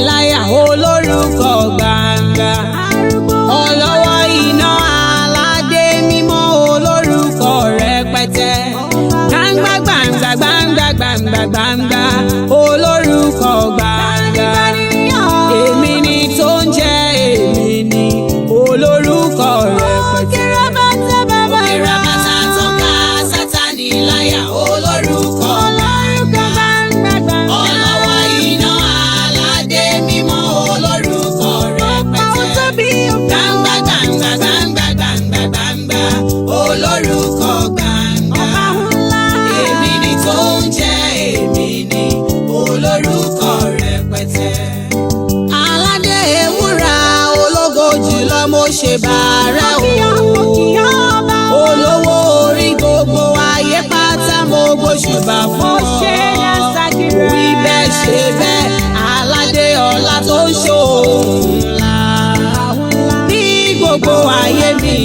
láyà olórúkọ gbàǹgbà. Ọlọ́wọ́ iná aládé mímọ́ olórúkọ rẹpẹtẹ. Gbàǹgbà gbàǹgbà gbàǹgbà gbàǹgbà gbàǹgbà olórúkọ gbàǹgbà. Èmi ni tó ń jẹ́ èmi ni olórúkọ rẹpẹtẹ. Òkèrè bàtà tó ká Sátánì láyà olórúkọ gbàǹgbà. Ọlọ́wọ́ iná aládé mímọ́ olórúkọ rẹpẹtẹ. Gbàǹgbà gbàǹgbà gbàǹgbà gbàǹgbà gbàǹgbà olórúkọ gbàǹgbà. Èmi ni tó ń jẹ́ èmi ni olórúkọ rẹpẹtẹ. Aládé ewúrà ológo jùlọ mo ṣe bàárà o. Olówó orí gbogbo ayé pátá mo gbóṣùbà fún ọ. Wí bẹ́ẹ̀ ṣe bẹ́ẹ̀ aládé ọlá tó ń ṣòun ńlá. Ní gbogbo ayé mi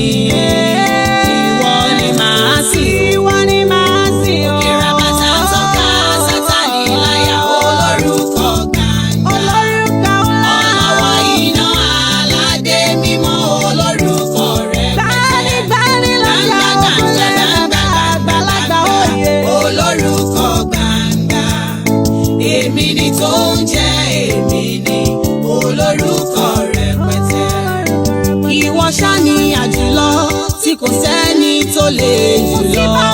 ìwọ ni màá sìn. Òkèrè bàtà tó ká Sátánì láyà olórúkọ gbàǹgbà. Ọlọ́wọ́ iná aládé mímọ́ olórúkọ rẹpẹtẹ. Gbàǹgbà gbàǹgbà gbàǹgbà gbàǹgbà olórúkọ gbàǹgbà. Èmi ni tó ń jẹ́ èmi ni olórúkọ rẹpẹtẹ. Ìwọ ṣá ni àjùlọ tí kò sẹ́ni tó lè jùlọ.